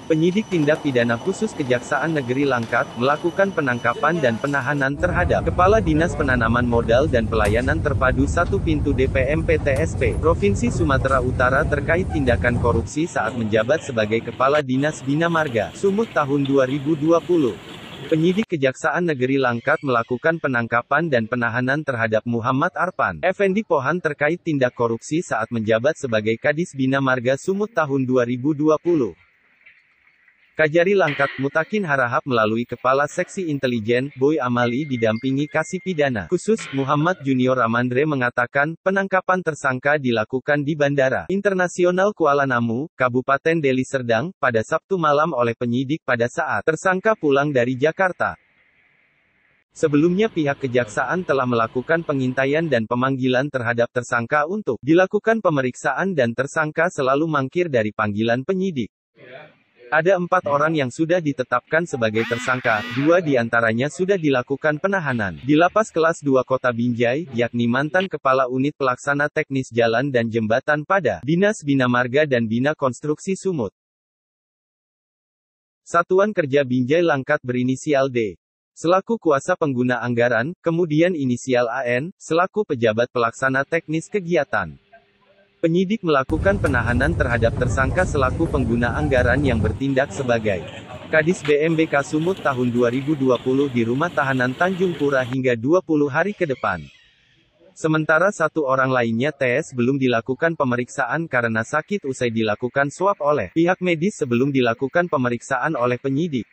Penyidik Tindak Pidana Khusus Kejaksaan Negeri Langkat, melakukan penangkapan dan penahanan terhadap Kepala Dinas Penanaman Modal dan Pelayanan Terpadu 1 Pintu DPM PTSP, Provinsi Sumatera Utara terkait tindakan korupsi saat menjabat sebagai Kepala Dinas Bina Marga, Sumut tahun 2020. Penyidik Kejaksaan Negeri Langkat melakukan penangkapan dan penahanan terhadap Muhammad Arpan Effendi Pohan terkait tindak korupsi saat menjabat sebagai Kadis Bina Marga Sumut tahun 2020. Kajari Langkat, Mutakin Harahap melalui Kepala Seksi Intelijen, Boy Amali didampingi Kasih Pidana Khusus, Muhammad Junior Ramandre mengatakan, penangkapan tersangka dilakukan di Bandara Internasional Kuala Namu, Kabupaten Deli Serdang, pada Sabtu malam oleh penyidik pada saat tersangka pulang dari Jakarta. Sebelumnya pihak kejaksaan telah melakukan pengintaian dan pemanggilan terhadap tersangka untuk dilakukan pemeriksaan dan tersangka selalu mangkir dari panggilan penyidik. Ada 4 orang yang sudah ditetapkan sebagai tersangka, 2 diantaranya sudah dilakukan penahanan di Lapas Kelas 2 Kota Binjai, yakni mantan Kepala Unit Pelaksana Teknis Jalan dan Jembatan pada Dinas Bina Marga dan Bina Konstruksi Sumut. Satuan Kerja Binjai Langkat berinisial D selaku kuasa pengguna anggaran, kemudian inisial AN, selaku pejabat pelaksana teknis kegiatan. Penyidik melakukan penahanan terhadap tersangka selaku pengguna anggaran yang bertindak sebagai Kadis BMBK Sumut tahun 2020 di Rumah Tahanan Tanjung Pura hingga 20 hari ke depan. Sementara 1 orang lainnya TS belum dilakukan pemeriksaan karena sakit usai dilakukan swab oleh pihak medis sebelum dilakukan pemeriksaan oleh penyidik.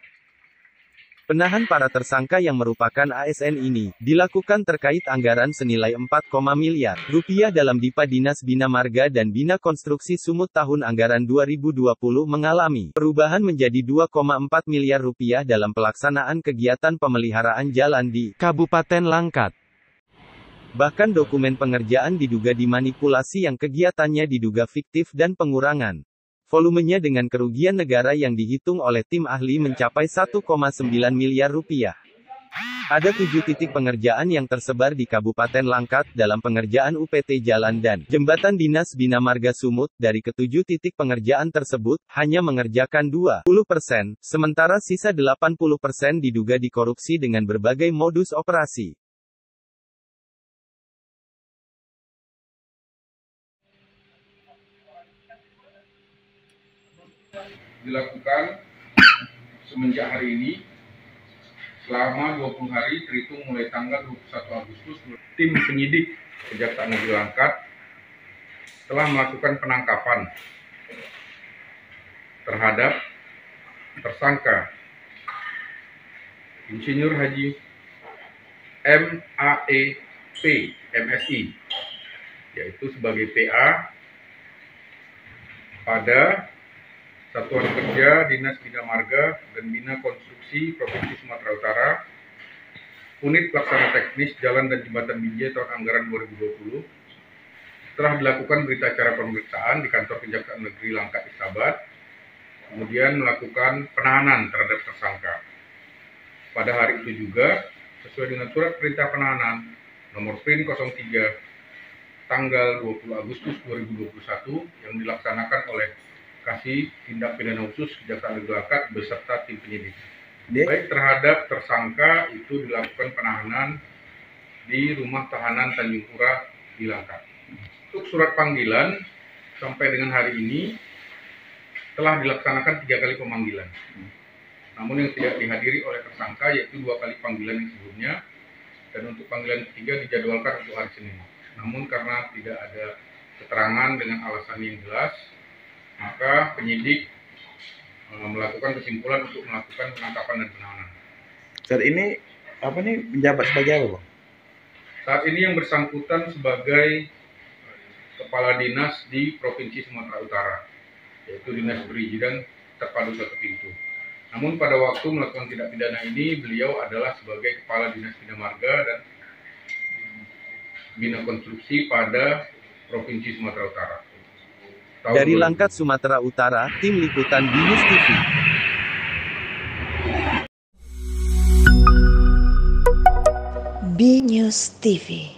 Penahan para tersangka yang merupakan ASN ini, dilakukan terkait anggaran senilai 4, miliar rupiah dalam Dipa Dinas Bina Marga dan Bina Konstruksi Sumut tahun anggaran 2020 mengalami perubahan menjadi 2,4 miliar rupiah dalam pelaksanaan kegiatan pemeliharaan jalan di Kabupaten Langkat. Bahkan dokumen pengerjaan diduga dimanipulasi yang kegiatannya diduga fiktif dan pengurangan volumenya dengan kerugian negara yang dihitung oleh tim ahli mencapai 1,9 miliar rupiah. Ada 7 titik pengerjaan yang tersebar di Kabupaten Langkat dalam pengerjaan UPT Jalan dan Jembatan Dinas Bina Marga Sumut. Dari ke-7 titik pengerjaan tersebut, hanya mengerjakan 20%, sementara sisa 80% diduga dikorupsi dengan berbagai modus operasi. Dilakukan semenjak hari ini selama 20 hari terhitung mulai tanggal 21 Agustus. Tim penyidik Kejaksaan Negeri Langkat telah melakukan penangkapan terhadap tersangka Insinyur Haji MAEP MSI, yaitu sebagai PA pada Satuan Kerja Dinas Bina Marga dan Bina Konstruksi Provinsi Sumatera Utara, Unit Pelaksana Teknis Jalan dan Jembatan Binjai tahun anggaran 2020, setelah dilakukan berita acara pemeriksaan di Kantor Kejaksaan Negeri Langkat Isabat, kemudian melakukan penahanan terhadap tersangka. Pada hari itu juga, sesuai dengan surat perintah penahanan nomor PIN 03 tanggal 20 Agustus 2021 yang dilaksanakan oleh Kasih Tindak Pidana Khusus Kejaksaan Negeri Langkat beserta tim penyidik. Baik terhadap tersangka itu dilakukan penahanan di Rumah Tahanan Tanjung Pura di Langkat. Untuk surat panggilan sampai dengan hari ini telah dilaksanakan 3 kali pemanggilan. Namun yang tidak dihadiri oleh tersangka yaitu 2 kali panggilan yang sebelumnya, dan untuk panggilan ketiga dijadwalkan untuk hari Senin. Namun karena tidak ada keterangan dengan alasan yang jelas, maka penyidik melakukan kesimpulan untuk melakukan penangkapan dan penahanan. Saat ini menjabat sebagai apa, Bang? Saat ini yang bersangkutan sebagai Kepala Dinas di Provinsi Sumatera Utara, yaitu Dinas Perizinan Terpadu 1 Pintu. Namun pada waktu melakukan tindak pidana ini, beliau adalah sebagai Kepala Dinas Bina Marga dan Bina Konstruksi pada Provinsi Sumatera Utara. Dari Langkat, Sumatera Utara, Tim Liputan BNews TV. BNews TV.